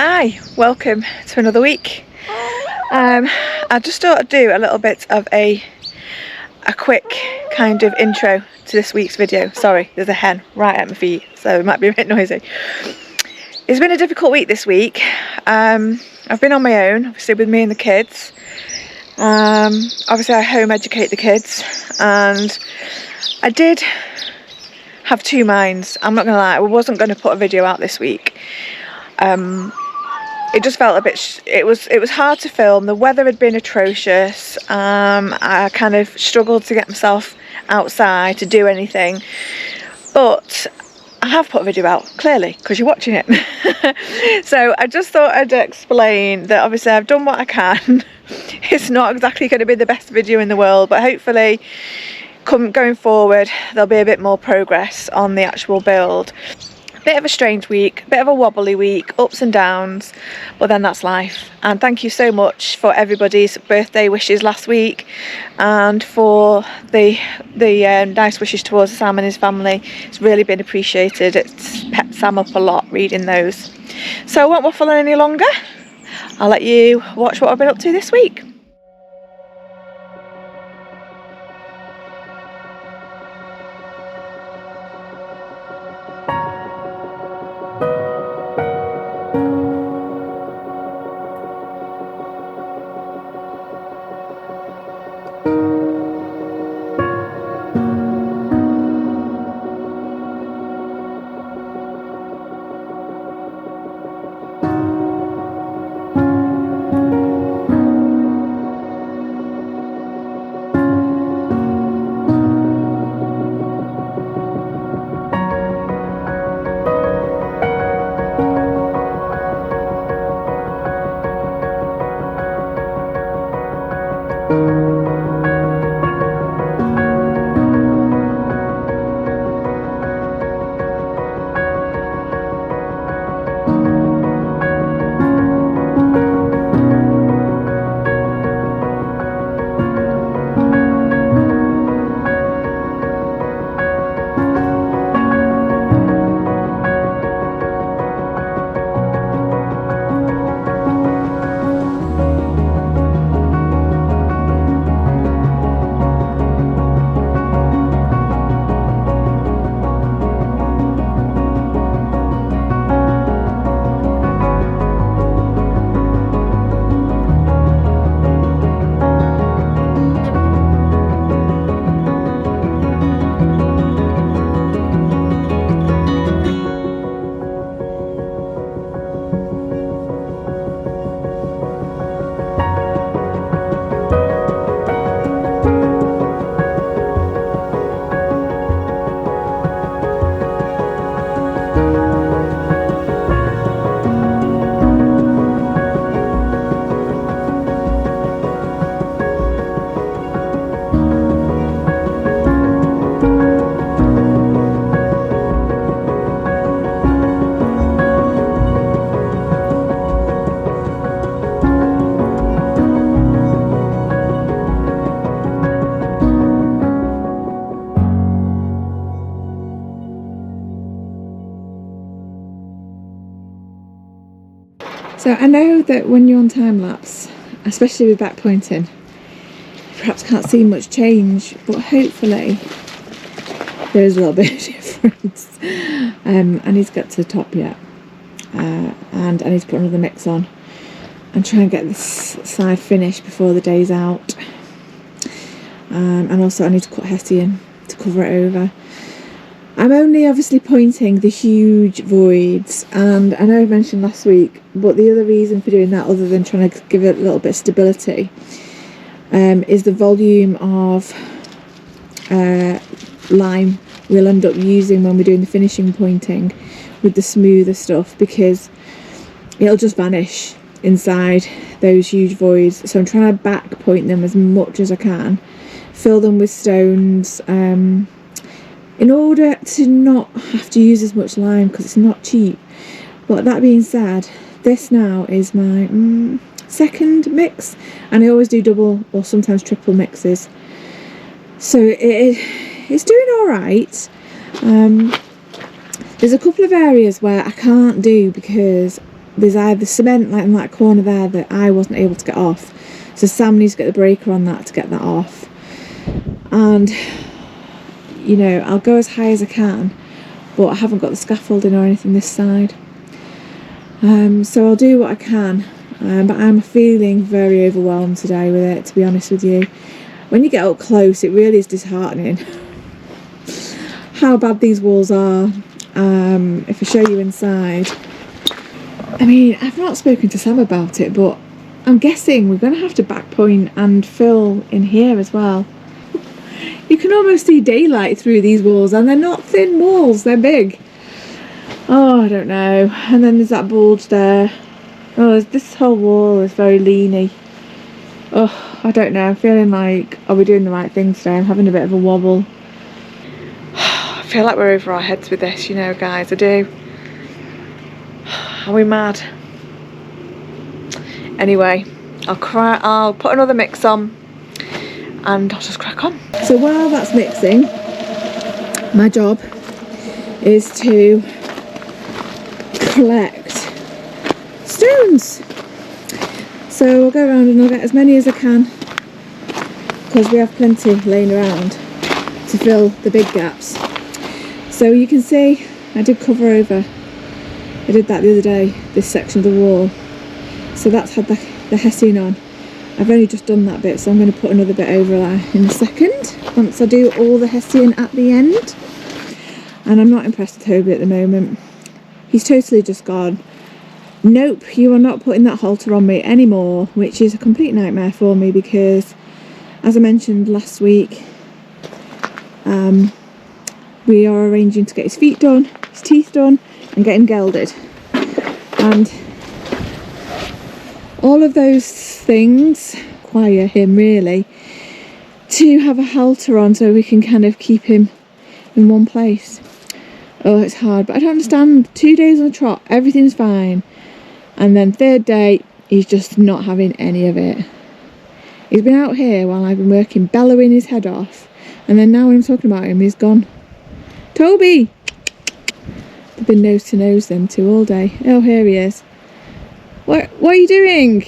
Hi, welcome to another week. I just thought I'd do a little bit of a quick kind of intro to this week's video. Sorry, there's a hen right at my feet, so it might be a bit noisy. It's been a difficult week this week. I've been on my own, obviously with me and the kids. Obviously I home educate the kids, and I did have two minds. I'm not gonna lie, I wasn't going to put a video out this week. It just felt a bit, it was hard to film. The weather had been atrocious. I kind of struggled to get myself outside to do anything, but I have put a video out, clearly, because you're watching it. So I just thought I'd explain that obviously I've done what I can. It's not exactly going to be the best video in the world, but hopefully going forward there'll be a bit more progress on the actual build. Bit of a strange week, bit of a wobbly week, ups and downs, but then that's life. And thank you so much for everybody's birthday wishes last week, and for the nice wishes towards Sam and his family. It's really been appreciated. It's pepped Sam up a lot reading those. So I won't waffle on any longer. I'll let you watch what I've been up to this week. So I know that when you're on time lapse, especially with back pointing, you perhaps can't see much change, but hopefully there is a little bit of difference. I need to get to the top yet, and I need to put another mix on and try and get this side finished before the day's out. And also I need to cut hessian to cover it over. I'm only obviously pointing the huge voids, and I know I mentioned last week, but the other reason for doing that, other than trying to give it a little bit of stability, is the volume of lime we'll end up using when we're doing the finishing pointing with the smoother stuff, because it'll just vanish inside those huge voids. So I'm trying to back point them as much as I can, fill them with stones, in order to not have to use as much lime, because it's not cheap. But that being said, this now is my second mix, and I always do double or sometimes triple mixes, so it's doing all right. There's a couple of areas where I can't do because there's either cement like in that corner there that I wasn't able to get off, so Sam needs to get the breaker on that to get that off. And you know, I'll go as high as I can, but I haven't got the scaffolding or anything this side, so I'll do what I can, but I'm feeling very overwhelmed today with it, to be honest with you. When you get up close, it really is disheartening how bad these walls are. If I show you inside, I mean, I've not spoken to Sam about it, but I'm guessing we're going to have to back point and fill in here as well. You can almost see daylight through these walls, and they're not thin walls, they're big. Oh, I don't know. And then there's that bulge there. Oh, this whole wall is very leany. Oh, I don't know. I'm feeling like, are we doing the right thing today? I'm having a bit of a wobble. I feel like we're over our heads with this, you know, guys. I do. Are we mad? Anyway, I'll put another mix on and I'll just crack on. So while that's mixing, my job is to collect stones. So I'll go around and I'll get as many as I can, because we have plenty laying around to fill the big gaps. So you can see I did cover over. I did that the other day, this section of the wall. So that's had the hessian on. I've only just done that bit, so I'm going to put another bit over in a second, once I do all the hessian at the end. And I'm not impressed with Toby at the moment. He's totally just gone, nope, you are not putting that halter on me anymore, which is a complete nightmare for me, because as I mentioned last week, we are arranging to get his feet done, his teeth done, and get him gelded. And all of those things require him really to have a halter on, so we can kind of keep him in one place. Oh, it's hard, but I don't understand. 2 days on the trot, everything's fine, and then third day he's just not having any of it. He's been out here while I've been working, bellowing his head off, and then now when I'm talking about him, he's gone. Toby! They've been nose to nose them two all day. Oh, here he is. What are you doing?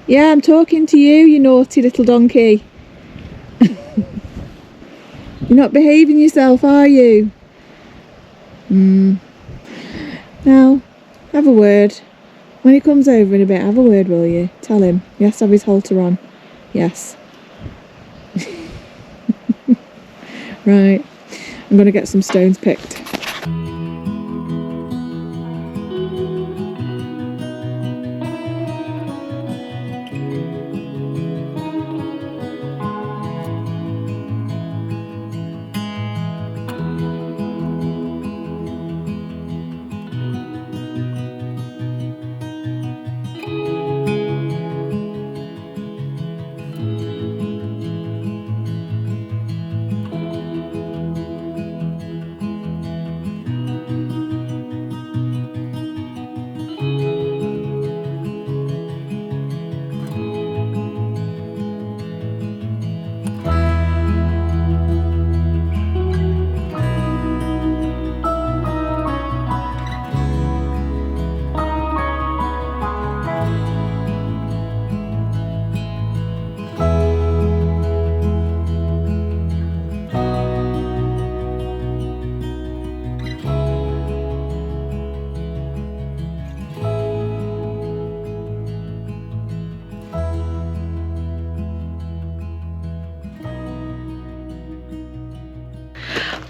Yeah, I'm talking to you, you naughty little donkey. You're not behaving yourself, are you? Now, have a word. When he comes over in a bit, have a word, will you? Tell him. He has to have his halter on. Yes. Right. I'm going to get some stones picked.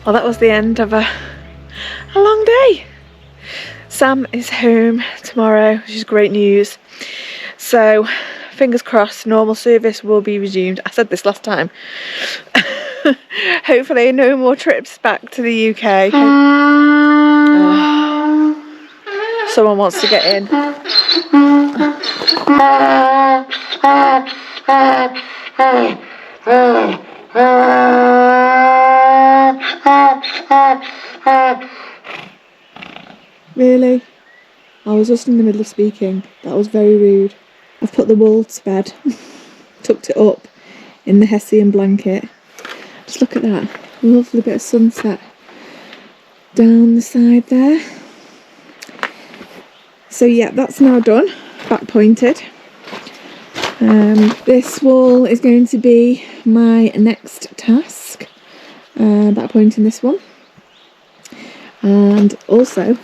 Well, that was the end of a long day. Sam is home tomorrow, which is great news. So, fingers crossed, normal service will be resumed. I said this last time. Hopefully, no more trips back to the UK. Someone wants to get in. Really? I was just in the middle of speaking. That was very rude. I've put the wool to bed, tucked it up in the hessian blanket. Just look at that, lovely bit of sunset. down the side there. So yeah, that's now done, back pointed. This wall is going to be my next task, back pointing this one. And also,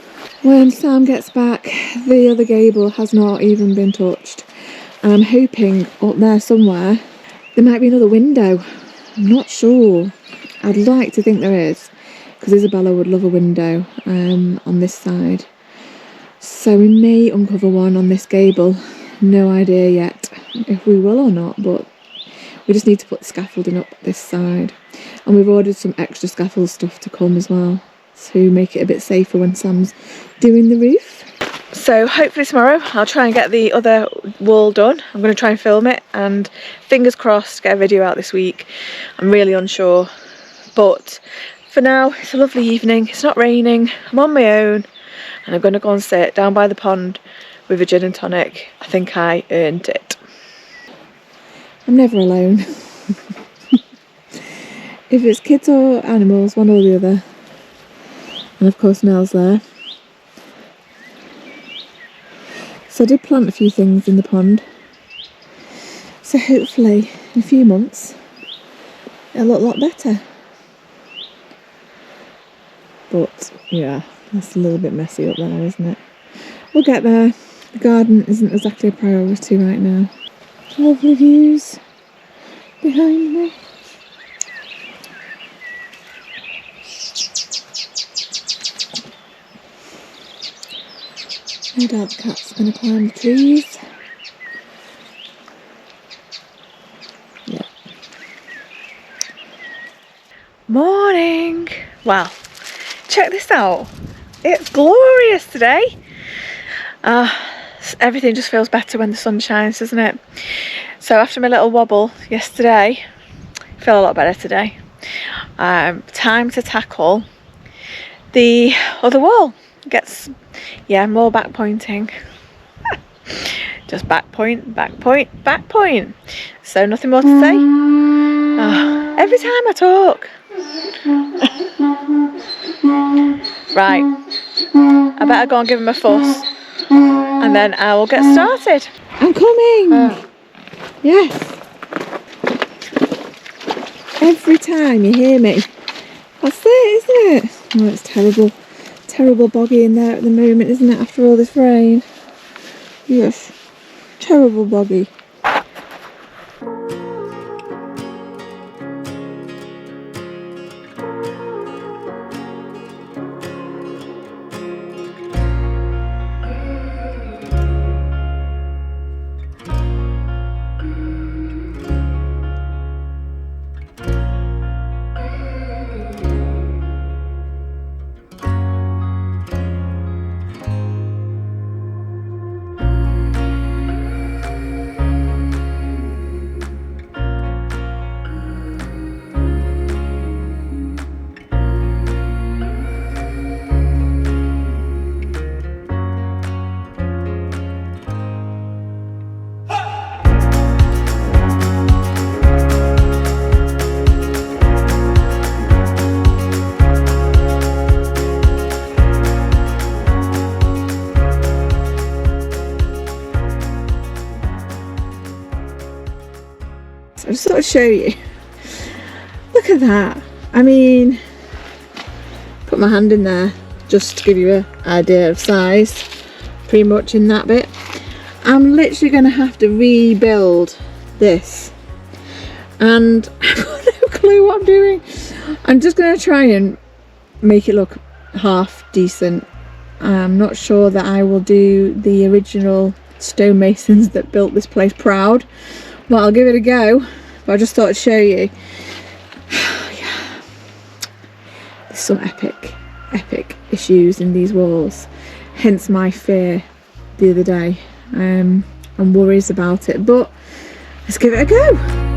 when Sam gets back, the other gable has not even been touched. And I'm hoping up there somewhere there might be another window. I'm not sure. I'd like to think there is, because Isabella would love a window on this side. So we may uncover one on this gable. No idea yet if we will or not, but we just need to put the scaffolding up this side. And we've ordered some extra scaffold stuff to come as well, to make it a bit safer when Sam's doing the roof. So hopefully tomorrow I'll try and get the other wall done. I'm going to try and film it, and fingers crossed get a video out this week. I'm really unsure, but for now it's a lovely evening. It's not raining, I'm on my own, and I'm going to go and sit down by the pond with a gin and tonic. I think I earned it. I'm never alone. If it's kids or animals, one or the other. And of course Nell's there. So I did plant a few things in the pond. So hopefully in a few months it'll look a lot better. But yeah, that's a little bit messy up there, isn't it? We'll get there. The garden isn't exactly a priority right now. Lovely views behind me. No doubt the cat's going to climb the trees. Yeah. Morning! Wow, check this out. It's glorious today. Everything just feels better when the sun shines, doesn't it? So after my little wobble yesterday, I feel a lot better today. Time to tackle the other wall. Gets, yeah, more back pointing. Just back point, back point, back point. So nothing more to say. Every time I talk. Right, I better go and give him a fuss, and then I will get started. I'm coming! Yes. Every time you hear me. That's it, isn't it? Oh, it's terrible. Terrible boggy in there at the moment, isn't it, after all this rain? Yes. Terrible boggy. I just thought I'd show you. Look at that. I mean, put my hand in there just to give you an idea of size, pretty much in that bit. I'm literally going to have to rebuild this, and I've got no clue what I'm doing. I'm just going to try and make it look half decent. I'm not sure that I will do the original stonemasons that built this place proud. Well, I'll give it a go, but I just thought I'd show you. Yeah. There's some epic issues in these walls, hence my fear the other day, and worries about it, but let's give it a go.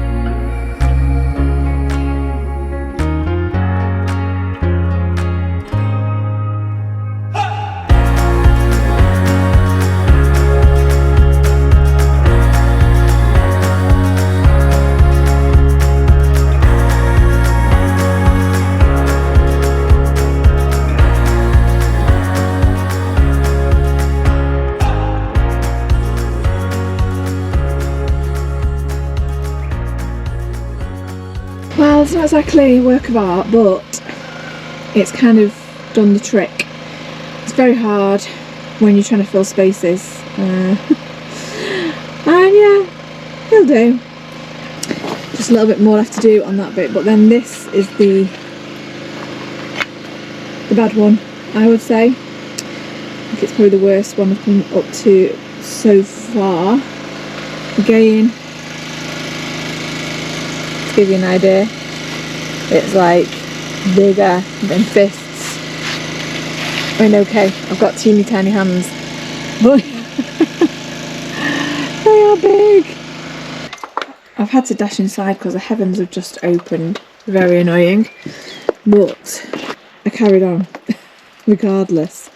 not exactly a work of art, but it's kind of done the trick. It's very hard when you're trying to fill spaces. And yeah, it'll do. Just a little bit more left to do on that bit, but then this is the bad one, I would say. I think it's probably the worst one I've come up to so far. Again, to give you an idea, it's like bigger than fists. I mean, okay, I've got teeny tiny hands, but they are big. I've had to dash inside because the heavens have just opened. Very annoying, but I carried on regardless.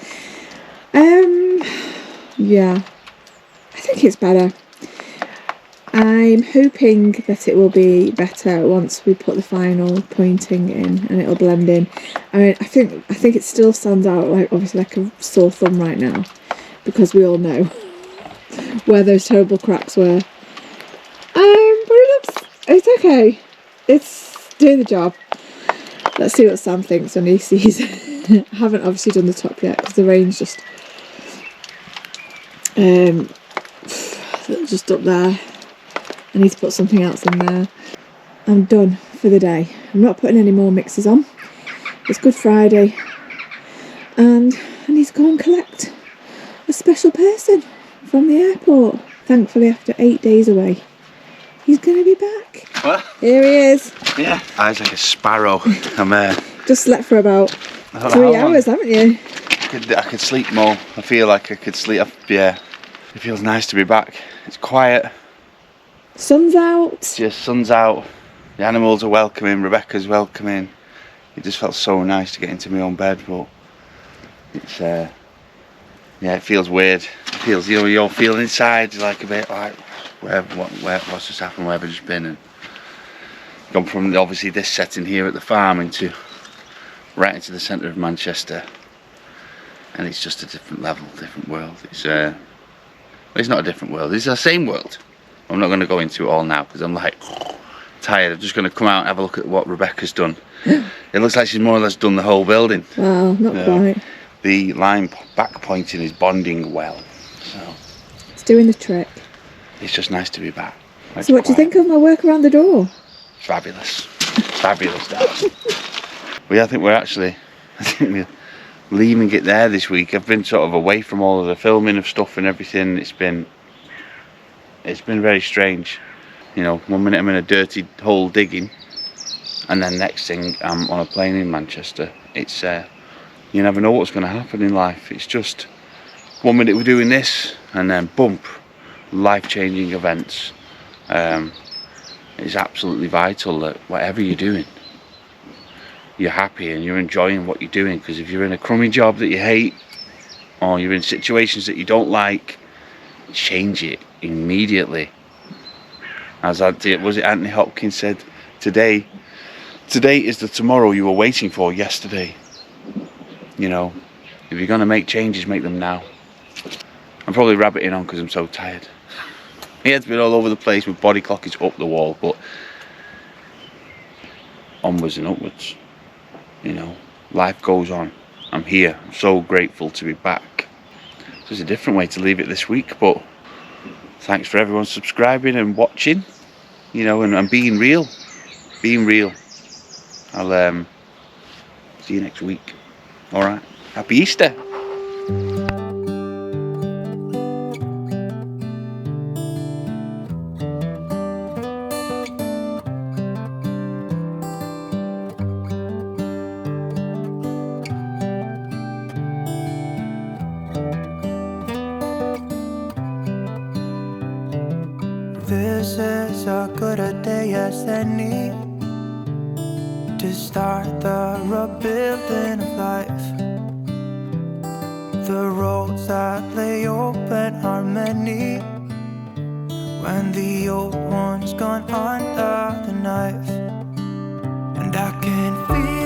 Yeah, I think it's better. I'm hoping that it will be better once we put the final pointing in and it'll blend in. I mean, I think it still stands out, like obviously like a sore thumb right now, because we all know where those terrible cracks were. But it's okay. It's doing the job. Let's see what Sam thinks when he sees it. I haven't obviously done the top yet because the rain's just up there. I need to put something else in there. I'm done for the day. I'm not putting any more mixes on. It's Good Friday and I need to go and collect a special person from the airport. Thankfully, after 8 days away, he's going to be back. What? Here he is. Yeah. Eyes like a sparrow. I'm just slept for about 3 hours, haven't you? I could sleep more. I feel like I could sleep. Yeah. It feels nice to be back. It's quiet. Sun's out. Just sun's out. The animals are welcoming. Rebecca's welcoming. It just felt so nice to get into my own bed, but it's yeah, it feels weird. It feels, you know, you're feeling inside like a bit like what's just happened, where have I just been, and gone from obviously this setting here at the farm into right into the centre of Manchester, and it's just a different level, different world. It's not a different world. It's the same world. I'm not going to go into it all now because I'm like tired. I'm just going to come out and have a look at what Rebecca's done. It looks like she's more or less done the whole building. Well, not quite. The line back pointing is bonding well, so it's doing the trick. It's just nice to be back. So what do you think of my work around the door? Fabulous. Fabulous, darling. Well, yeah, I think we're leaving it there this week. I've been sort of away from all of the filming of stuff and everything. It's been very strange. You know, one minute I'm in a dirty hole digging, and then next thing I'm on a plane in Manchester. It's you never know what's going to happen in life. It's just one minute we're doing this, and then bump, life-changing events. It's absolutely vital that whatever you're doing, you're happy and you're enjoying what you're doing, because if you're in a crummy job that you hate, or you're in situations that you don't like, change it immediately. As Anthony Hopkins said, today is the tomorrow you were waiting for yesterday. You know, if you're going to make changes, make them now. I'm probably rabbiting on because I'm so tired. My head's been all over the place, my body clock is up the wall, but onwards and upwards. You know, life goes on. I'm here. I'm so grateful to be back. So it's a different way to leave it this week, but thanks for everyone subscribing and watching, you know, and being real. Being real. I'll see you next week. Alright. Happy Easter. This is as good a day as any to start the rebuilding of life. The roads that lay open are many when the old one's gone under the knife, and I can feel